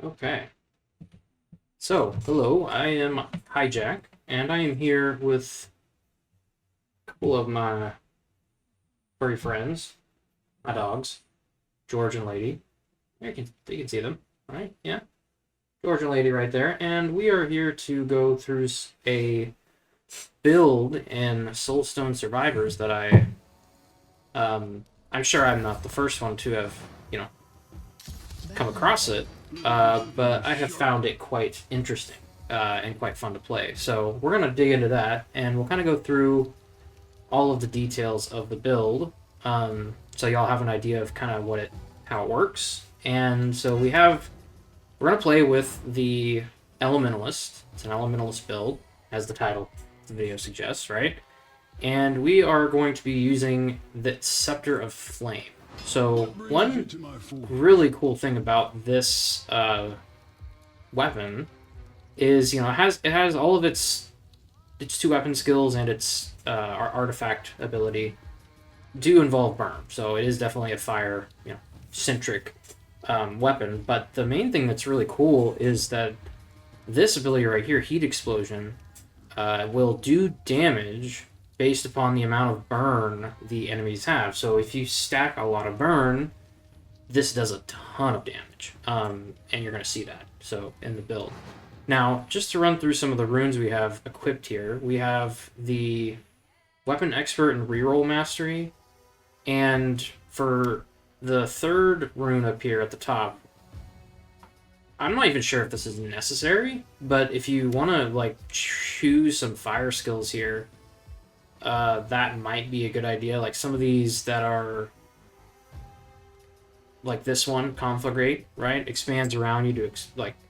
Okay. So, hello, I am Hijack, and I am here with a couple of my furry friends, my dogs, George and Lady. You can see them, right? Yeah, George and Lady right there. And we are here to go through a build in Soulstone Survivors that I'm sure I'm not the first one to have, you know, come across it, but I have found it quite interesting and quite fun to play. So we're gonna dig into that, and we'll kind of go through all of the details of the build, so y'all have an idea of kind of how it works. And so we're gonna play with the Elementalist. It's an Elementalist build, as the title of the video suggests, right? And we are going to be using the Scepter of Flame. So one really cool thing about this weapon is, it has all of its two weapon skills and its artifact ability do involve burn. So it is definitely a fire centric weapon. But the main thing that's really cool is that this ability right here, Heat Explosion, will do damage based upon the amount of burn the enemies have. So if you stack a lot of burn, this does a ton of damage, and you're going to see that in the build. Now, just to run through some of the runes we have equipped here, we have the Weapon Expert and Reroll Mastery, and for the third rune up here at the top, I'm not even sure if this is necessary, but if you want to choose some fire skills here, that might be a good idea. Like some of these that are like this one, Conflagrate, right? Expands around you to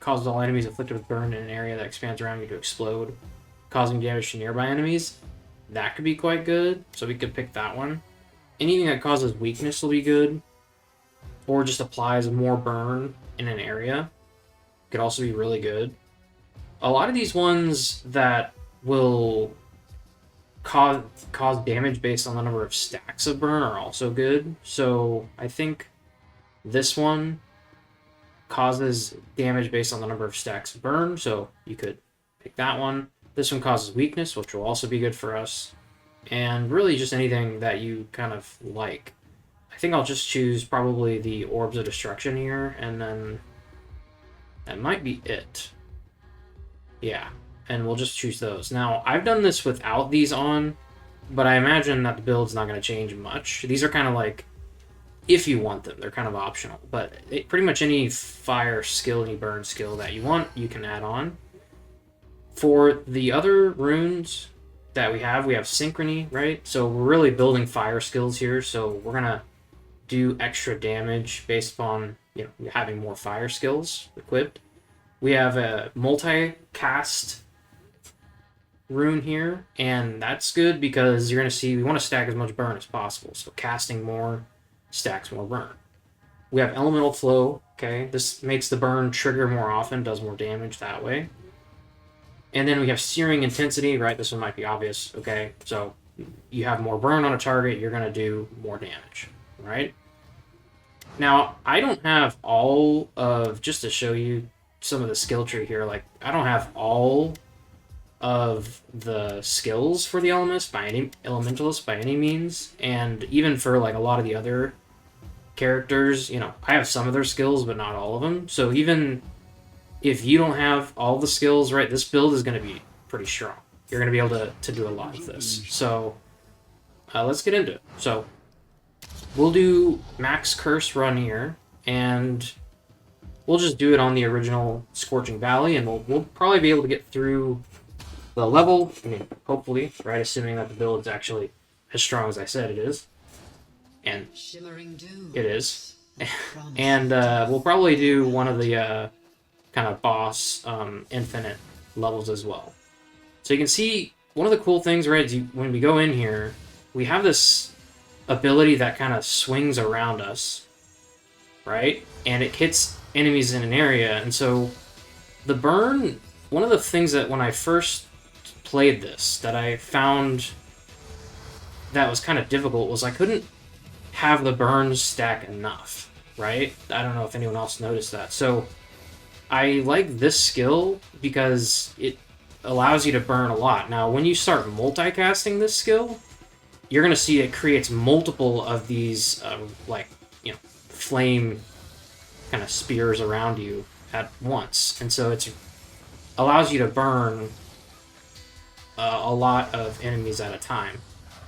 causes all enemies afflicted with burn in an area that expands around you to explode, causing damage to nearby enemies. That could be quite good, so we could pick that one. Anything that causes weakness will be good, or just applies more burn in an area could also be really good. A lot of these ones that will cause damage based on the number of stacks of burn are also good. So I think this one causes damage based on the number of stacks of burn, so you could pick that one. This one causes weakness, which will also be good for us. And really just anything that you kind of like. I think I'll just choose probably the Orbs of Destruction here, and then that might be it. Yeah, and we'll just choose those. Now, I've done this without these on, but I imagine that the build's not going to change much. These are kind of like, if you want them, they're kind of optional. But pretty much any fire skill, any burn skill that you want, you can add on. For the other runes that we have Synchrony, right? So we're really building fire skills here, so we're going to do extra damage based upon having more fire skills equipped. We have a multi-cast rune here, and that's good because you're going to see we want to stack as much burn as possible. So casting more stacks more burn. We have Elemental Flow. Okay, this makes the burn trigger more often, does more damage that way. And then we have Searing Intensity, right? This one might be obvious. Okay, so you have more burn on a target, you're going to do more damage, right? Now, I don't have all of, just to show you some of the skill tree here, I don't have all of the skills for the Elementalist by any means, and even for a lot of the other characters, I have some of their skills, but not all of them. So even if you don't have all the skills, right, this build is going to be pretty strong. You're going to be able to do a lot of this. So let's get into it. So we'll do Max Curse run here, and we'll just do it on the original Scorching Valley, and we'll probably be able to get through the level. I mean, hopefully, right? Assuming that the build is actually as strong as I said it is. And it is. And we'll probably do one of the kind of boss infinite levels as well. So you can see one of the cool things, right, is when we go in here, we have this ability that kind of swings around us, right? And it hits enemies in an area. And so the burn, one of the things that when I first played this that I found that was kind of difficult was I couldn't have the burn stack enough, right? I don't know if anyone else noticed that. So I like this skill because it allows you to burn a lot. Now, when you start multicasting this skill, you're going to see it creates multiple of these, like, you know, flame kind of spears around you at once. And so it allows you to burn a lot of enemies at a time.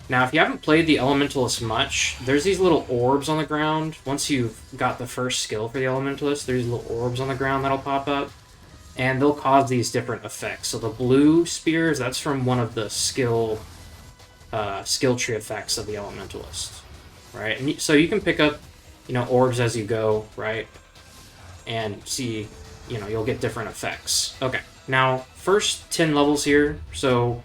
Now, if you haven't played the Elementalist much, there's these little orbs on the ground. Once you've got the first skill for the Elementalist, there's little orbs on the ground that'll pop up, and they'll cause these different effects. So the blue spears, that's from one of the skill tree effects of the Elementalist, right? And so you can pick up, you know, orbs as you go, right? And see, you know, you'll get different effects. Okay, now, first 10 levels here, so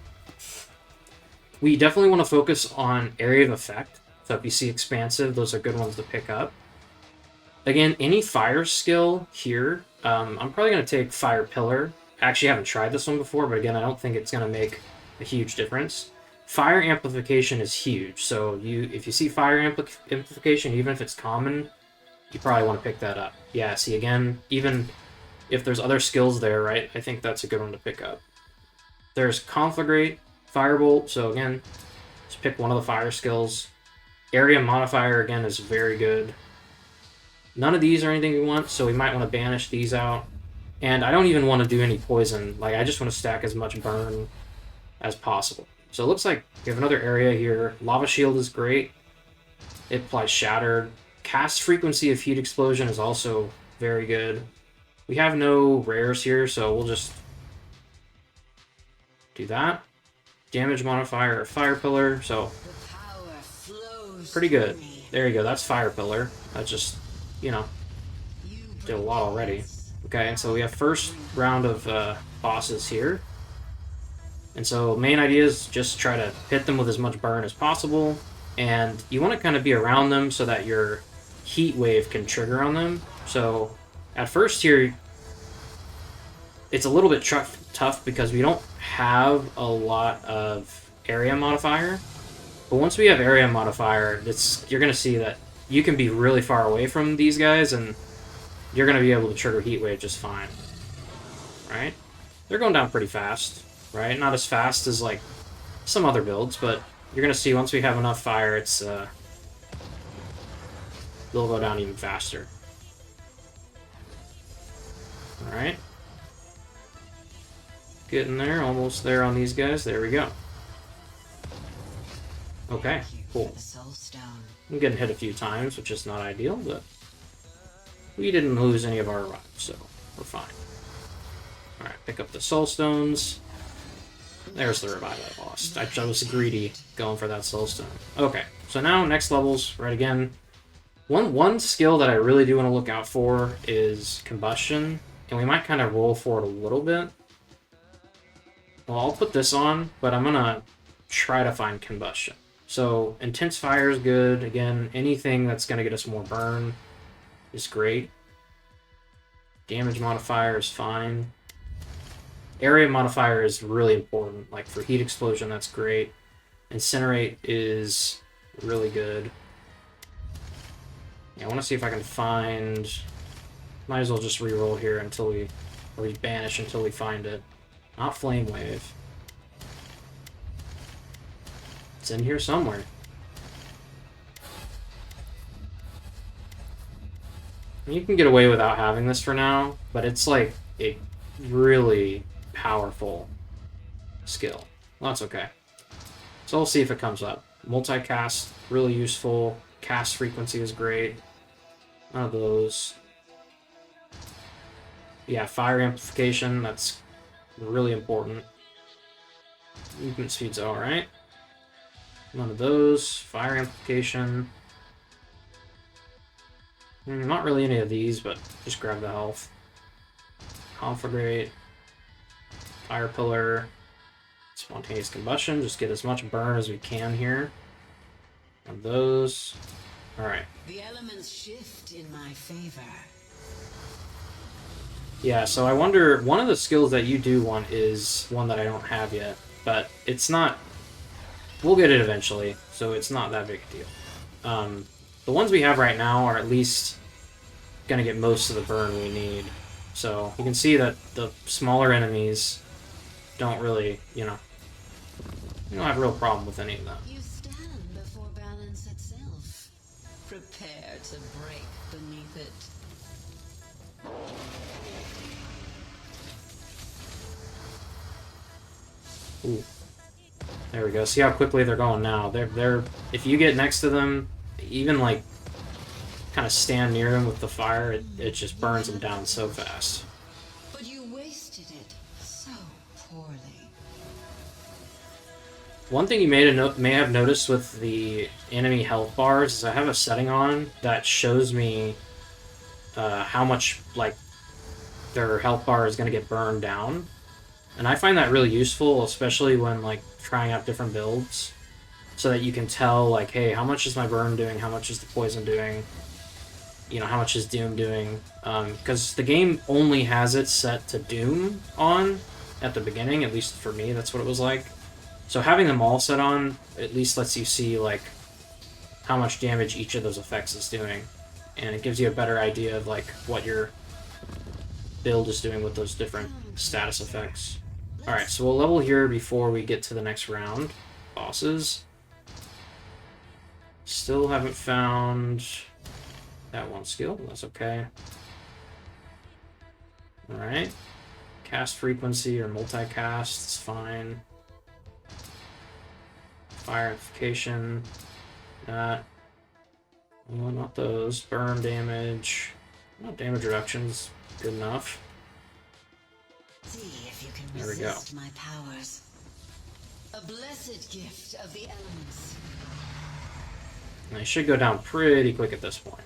we definitely want to focus on area of effect. So if you see expansive, those are good ones to pick up. Again, any fire skill here, I'm probably going to take fire pillar. I actually haven't tried this one before, but again, I don't think it's going to make a huge difference. Fire amplification is huge, so if you see fire amplification, even if it's common, you probably want to pick that up. Yeah, see, again, even if there's other skills there, right, I think that's a good one to pick up. There's Conflagrate, Firebolt, so again, just pick one of the fire skills. Area Modifier, again, is very good. None of these are anything we want, so we might want to banish these out. And I don't even want to do any poison. Like, I just want to stack as much burn as possible. So it looks like we have another area here. Lava Shield is great. It applies Shattered. Cast Frequency of Heat Explosion is also very good. We have no rares here, so we'll just do that. Damage Modifier of Fire Pillar, so pretty good. There you go, that's Fire Pillar. That just, you know, did a lot already. Okay, and so we have first round of bosses here. And so main idea is just try to hit them with as much burn as possible. And you want to kind of be around them so that your heat wave can trigger on them. So at first here, it's a little bit tough because we don't have a lot of area modifier. But once we have area modifier, you're going to see that you can be really far away from these guys and you're going to be able to trigger heat wave just fine. Right? They're going down pretty fast. Right? Not as fast as, like, some other builds, but you're going to see once we have enough fire, they'll go down even faster. Alright. Getting there, almost there on these guys. There we go. Okay, cool. I'm getting hit a few times, which is not ideal, but we didn't lose any of our revives, so we're fine. Alright, pick up the Soulstones. There's the revive I lost. I was greedy going for that Soulstone. Okay, so now next levels, right again. One skill that I really do want to look out for is Combustion, and we might kind of roll for it a little bit. Well, I'll put this on, but I'm going to try to find Combustion. So Intense Fire is good. Again, anything that's going to get us more burn is great. Damage Modifier is fine. Area Modifier is really important. Like for Heat Explosion, that's great. Incinerate is really good. Yeah, I want to see if I can find... Might as well just reroll here until we banish until we find it. Not Flame Wave. It's in here somewhere. You can get away without having this for now, but it's like a really powerful skill. Well, that's okay. So we'll see if it comes up. Multicast, really useful. Cast frequency is great. None of those. Yeah, fire amplification, that's really important. Movement speed's alright. None of those. Fire amplification. Not really any of these, but just grab the health. Conflagrate. Fire Pillar. Spontaneous Combustion. Just get as much burn as we can here. Of those. Alright. The elements shift in my favor. Yeah, so I wonder, one of the skills that you do want is one that I don't have yet, but it's not, we'll get it eventually, so it's not that big a deal. The ones we have right now are at least going to get most of the burn we need. So you can see that the smaller enemies don't really, you don't have a real problem with any of them. You stand before balance itself. Prepare to break beneath it. Ooh. There we go. See how quickly they're going now. They're if you get next to them, even like kind of stand near them with the fire, it just burns them down so fast. But you wasted it so poorly. One thing you may have noticed with the enemy health bars is I have a setting on that shows me how much like their health bar is going to get burned down, and I find that really useful, especially when like trying out different builds, so that you can tell like, hey, how much is my burn doing? How much is the poison doing? How much is Doom doing? Because the game only has it set to Doom on at the beginning, at least for me, that's what it was like. So having them all set on at least lets you see like how much damage each of those effects is doing, and it gives you a better idea of like what your build is doing with those different status effects. Alright, so we'll level here before we get to the next round. Bosses. Still haven't found that one skill, that's okay. Alright. Cast frequency or multicast, it's fine. Fire amplification. Well, not those. Burn damage. Not damage reductions. Good enough. See if you can There we go. resist my powers. A blessed gift of the elements. And they should go down pretty quick at this point.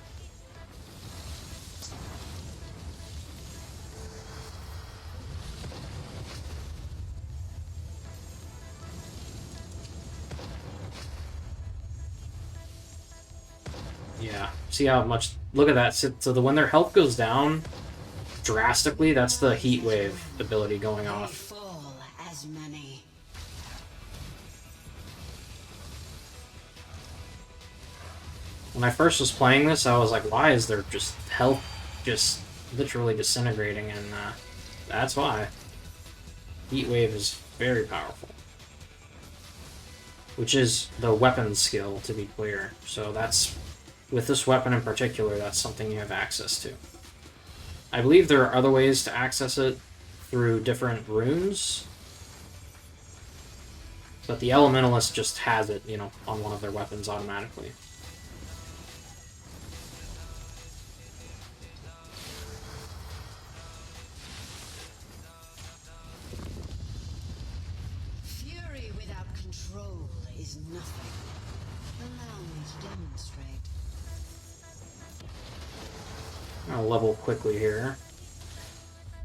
Yeah, see how much... Look at that. So when their health goes down drastically, that's the heat wave ability going They off. fall as many. When I first was playing this, I was like, why is their just health just literally disintegrating? And that's why. Heat wave is very powerful. Which is the weapon skill, to be clear. So that's... With this weapon in particular, that's something you have access to. I believe there are other ways to access it through different runes. But the Elementalist just has it, on one of their weapons automatically. Fury without control is nothing. Allow me to demonstrate. I'll level quickly here.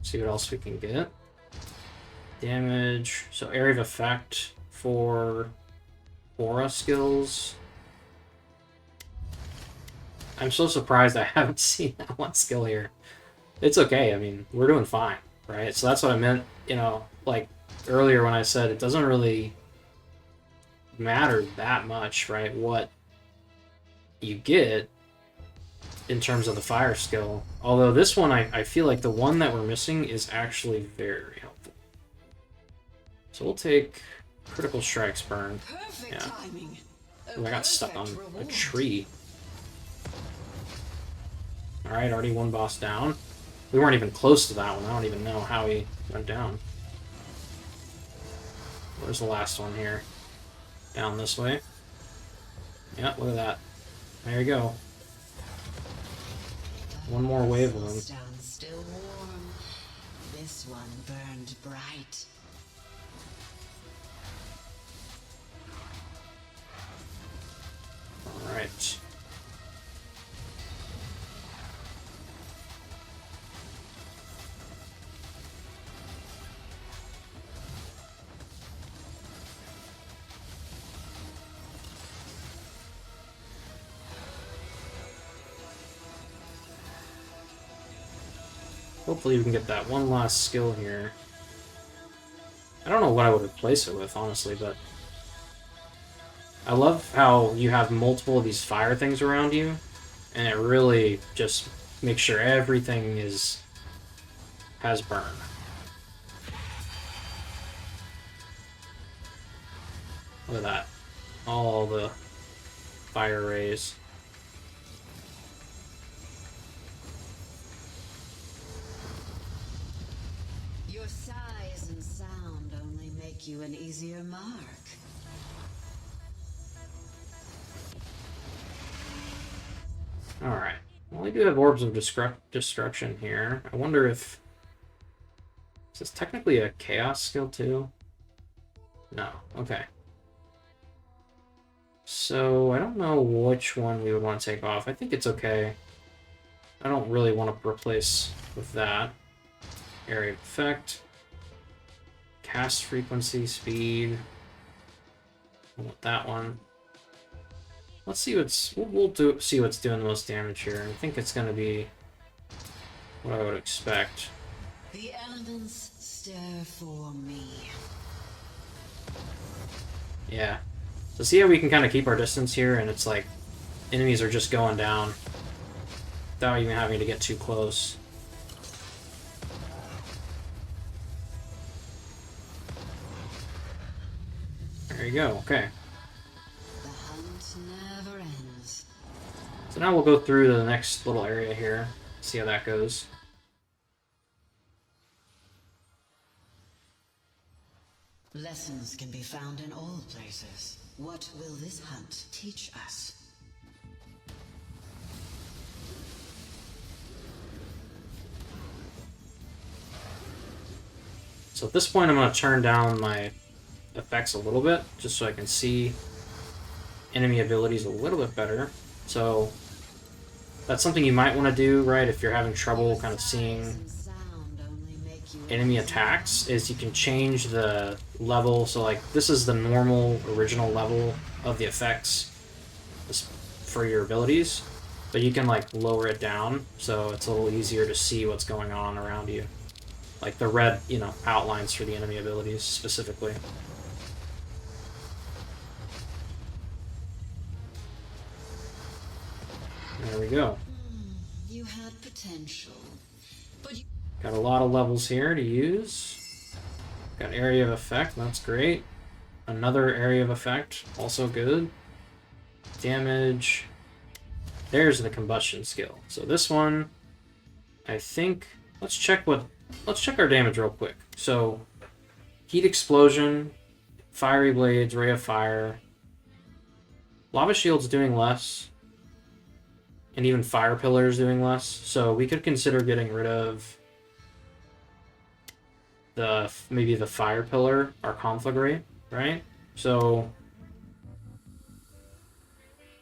See what else we can get. Damage. So area of effect for aura skills. I'm so surprised I haven't seen that one skill here. It's okay. I mean, we're doing fine, right? So that's what I meant, like earlier when I said it doesn't really matter that much, right? What you get in terms of the fire skill. Although this one, I feel like the one that we're missing is actually very helpful. So we'll take critical strikes burn. Perfect Yeah. timing. Ooh, I got stuck on Perfect a reward. tree. Alright, already one boss down. We weren't even close to that one. I don't even know how he went down. Where's the last one here? Down this way. Yeah, look at that. There you go. One more wave of them. Soulstone still warm. This one burned bright. Alright. Hopefully we can get that one last skill here. I don't know what I would replace it with, honestly, but... I love how you have multiple of these fire things around you, and it really just makes sure everything is has burn. Look at that. All the fire rays. Your size and sound only make you an easier mark. Alright. Well, we do have orbs of destruction here. I wonder if... Is this technically a chaos skill too? No. Okay. So, I don't know which one we would want to take off. I think it's okay. I don't really want to replace with that. Area of effect. Cast frequency, speed. I want that one. Let's see what's... see what's doing the most damage here. I think it's going to be what I would expect. The elements stare for me. Yeah. So see how we can kind of keep our distance here, and it's like enemies are just going down without even having to get too close. There you go, okay. The hunt never ends. So now we'll go through the next little area here, see how that goes. Lessons can be found in all places. What will this hunt teach us? So at this point I'm going to turn down my effects a little bit, just so I can see enemy abilities a little bit better. So that's something you might want to do, right, if you're having trouble kind of seeing enemy attacks, is you can change the level. So like this is the normal original level of the effects for your abilities, but you can like lower it down so it's a little easier to see what's going on around you, like the red, you know, outlines for the enemy abilities specifically. There we go. You had potential, but you... Got a lot of levels here to use. Got area of effect, that's great. Another area of effect, also good. Damage. There's the combustion skill. So this one, I think, let's check our damage real quick. So heat explosion, fiery blades, ray of fire. Lava shield's doing less. And even fire pillars doing less. So we could consider getting rid of maybe the fire pillar, our conflagrate, right? So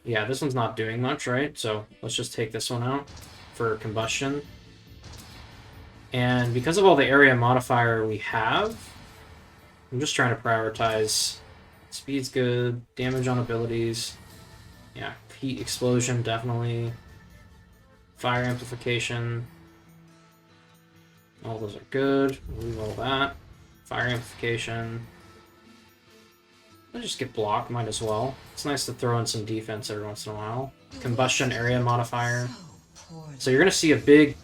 yeah, this one's not doing much, right? So let's just take this one out for combustion. And because of all the area modifier we have, I'm just trying to prioritize. Speed's good, damage on abilities. Yeah, heat explosion definitely. Fire amplification. All those are good. Remove all that. Fire amplification. I'll just get block, might as well. It's nice to throw in some defense every once in a while. Combustion area modifier. So you're gonna see a big...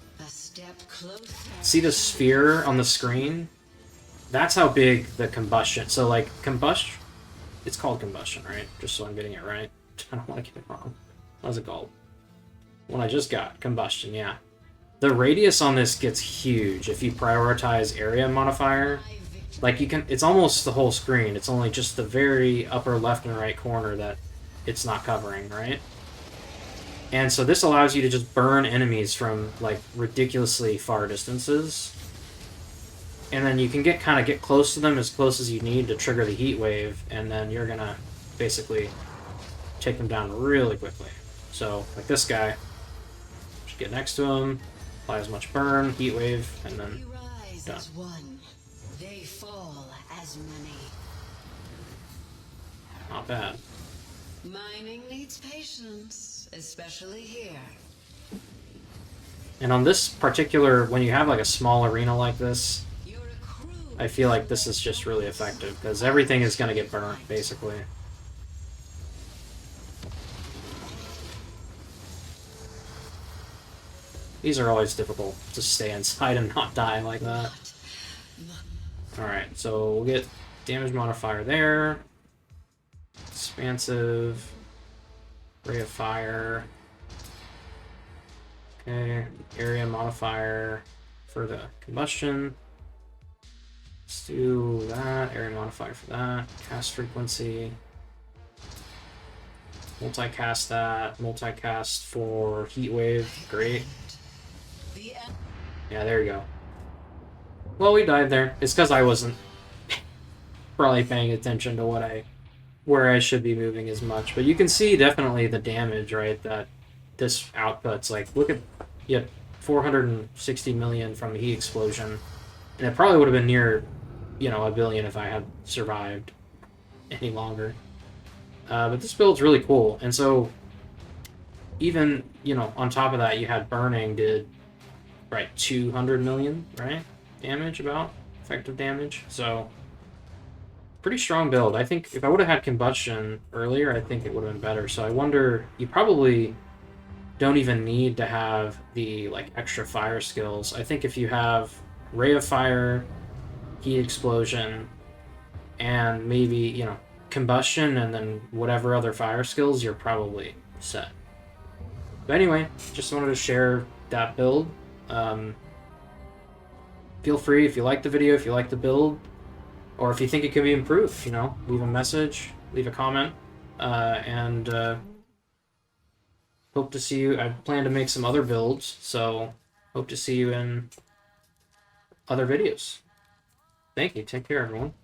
See the sphere on the screen? That's how big the combustion... So like, combustion... It's called combustion, right? Just so I'm getting it right. I don't want to get it wrong. What's it called? One I just got. Combustion, yeah. The radius on this gets huge if you prioritize area modifier. Like, you can... It's almost the whole screen. It's only just the very upper left and right corner that it's not covering, right? And so this allows you to just burn enemies from, like, ridiculously far distances. And then you can kind of get close to them, as close as you need to trigger the heat wave, and then you're gonna basically take them down really quickly. So, like this guy, just get next to him, apply as much burn, heat wave, and then done. As one, they fall as many. Not bad. Mining needs patience, especially here. And on this particular, when you have like a small arena like this, I feel like this is just really effective, because everything is going to get burnt, basically. These are always difficult to stay inside and not die like that. Alright, so we'll get damage modifier there. Expansive. Ray of fire. Okay, area modifier for the combustion. Let's do that. Area modifier for that. Cast frequency. Multicast that. Multicast for heat wave. Great. Yeah, there you go. Well, we died there. It's because I wasn't probably paying attention to where I should be moving as much. But you can see definitely the damage, right, that this outputs. Like, look at, you had 460 million from the heat explosion, and it probably would have been near, you know, 1 billion if I had survived any longer. But this build's really cool, and so even, you know, on top of that, you had burning did, right, 200 million, right, damage, about, effective damage, so pretty strong build. I think if I would have had combustion earlier, I think it would have been better. So I wonder, you probably don't even need to have the like extra fire skills. I think if you have ray of fire, heat explosion, and maybe, you know, combustion and then whatever other fire skills, you're probably set. But anyway, just wanted to share that build. Feel free, if you like the video, if you like the build, or if you think it could be improved, you know, leave a message, leave a comment, and hope to see you. I plan to make some other builds, so hope to see you in other videos. Thank you. Take care, everyone.